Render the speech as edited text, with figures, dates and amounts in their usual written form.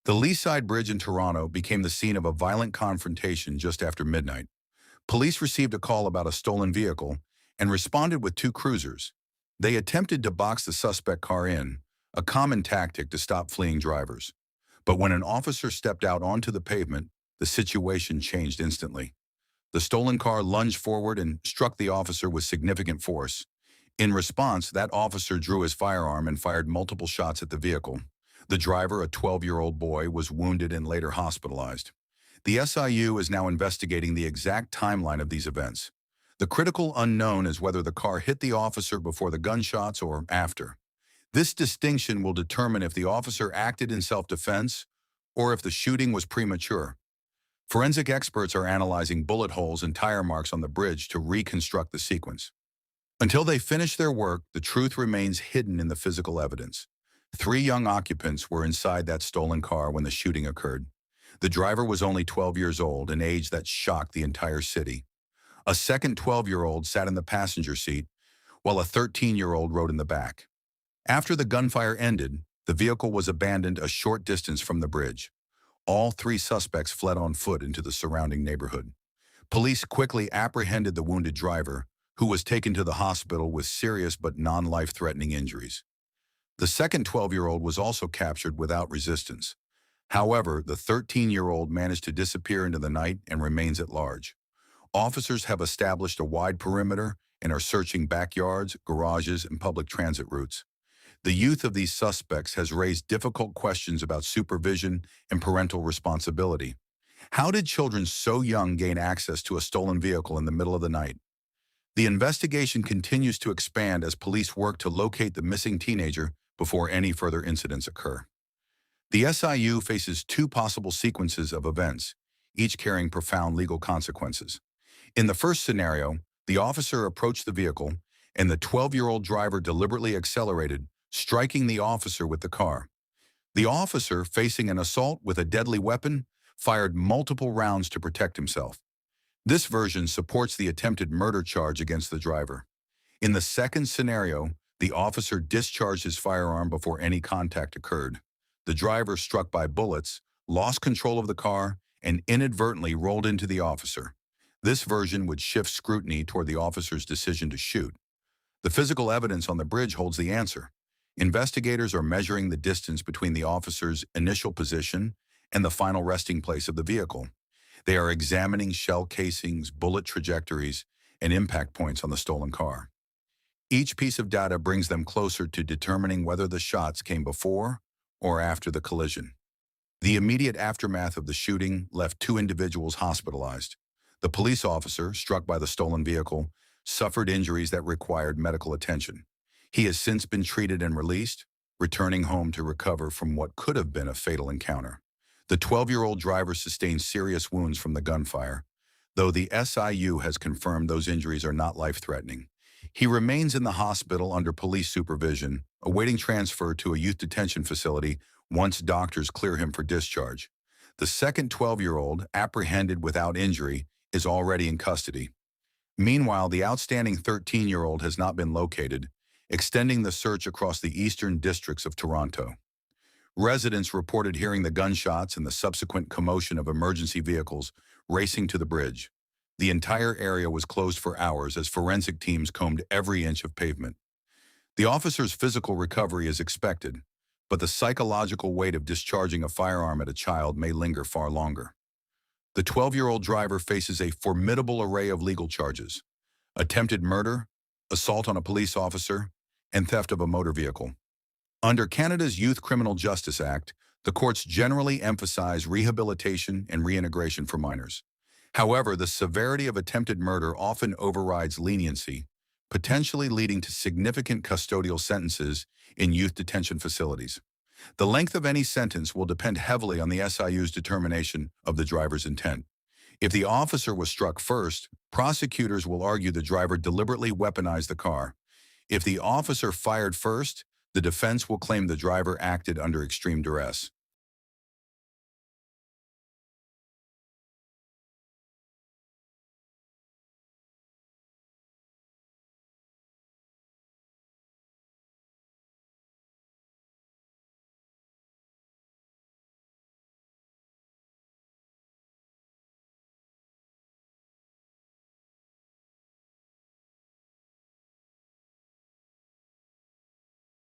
The Leaside Bridge in Toronto became the scene of a violent confrontation just after midnight. Police received a call about a stolen vehicle and responded with two cruisers. They attempted to box the suspect car in, a common tactic to stop fleeing drivers. But when an officer stepped out onto the pavement, the situation changed instantly. The stolen car lunged forward and struck the officer with significant force. In response, that officer drew his firearm and fired multiple shots at the vehicle. The driver, a 12-year-old boy, was wounded and later hospitalized. The SIU is now investigating the exact timeline of these events. The critical unknown is whether the car hit the officer before the gunshots or after. This distinction will determine if the officer acted in self-defense or if the shooting was premature. Forensic experts are analyzing bullet holes and tire marks on the bridge to reconstruct the sequence. Until they finish their work, the truth remains hidden in the physical evidence. Three young occupants were inside that stolen car when the shooting occurred. The driver was only 12 years old, an age that shocked the entire city. A second 12-year-old sat in the passenger seat, while a 13-year-old rode in the back. After the gunfire ended, the vehicle was abandoned a short distance from the bridge. All three suspects fled on foot into the surrounding neighborhood. Police quickly apprehended the wounded driver, who was taken to the hospital with serious but non-life-threatening injuries. The second 12-year-old was also captured without resistance. However, the 13-year-old managed to disappear into the night and remains at large. Officers have established a wide perimeter and are searching backyards, garages, and public transit routes. The youth of these suspects has raised difficult questions about supervision and parental responsibility. How did children so young gain access to a stolen vehicle in the middle of the night? The investigation continues to expand as police work to locate the missing teenager before any further incidents occur. The SIU faces two possible sequences of events, each carrying profound legal consequences. In the first scenario, the officer approached the vehicle, and the 12-year-old driver deliberately accelerated, striking the officer with the car. The officer, facing an assault with a deadly weapon, fired multiple rounds to protect himself. This version supports the attempted murder charge against the driver. In the second scenario, the officer discharged his firearm before any contact occurred. The driver, struck by bullets, lost control of the car and inadvertently rolled into the officer. This version would shift scrutiny toward the officer's decision to shoot. The physical evidence on the bridge holds the answer. Investigators are measuring the distance between the officer's initial position and the final resting place of the vehicle. They are examining shell casings, bullet trajectories, and impact points on the stolen car. Each piece of data brings them closer to determining whether the shots came before or after the collision. The immediate aftermath of the shooting left two individuals hospitalized. The police officer, struck by the stolen vehicle, suffered injuries that required medical attention. He has since been treated and released, returning home to recover from what could have been a fatal encounter. The 12-year-old driver sustained serious wounds from the gunfire, though the SIU has confirmed those injuries are not life-threatening. He remains in the hospital under police supervision, awaiting transfer to a youth detention facility once doctors clear him for discharge. The second 12-year-old, apprehended without injury, is already in custody. Meanwhile, the outstanding 13-year-old has not been located, extending the search across the eastern districts of Toronto. Residents reported hearing the gunshots and the subsequent commotion of emergency vehicles racing to the bridge. The entire area was closed for hours as forensic teams combed every inch of pavement. The officer's physical recovery is expected, but the psychological weight of discharging a firearm at a child may linger far longer. The 12-year-old driver faces a formidable array of legal charges: attempted murder, assault on a police officer, and theft of a motor vehicle. Under Canada's Youth Criminal Justice Act, the courts generally emphasize rehabilitation and reintegration for minors. However, the severity of attempted murder often overrides leniency, potentially leading to significant custodial sentences in youth detention facilities. The length of any sentence will depend heavily on the SIU's determination of the driver's intent. If the officer was struck first, prosecutors will argue the driver deliberately weaponized the car. If the officer fired first, the defense will claim the driver acted under extreme duress.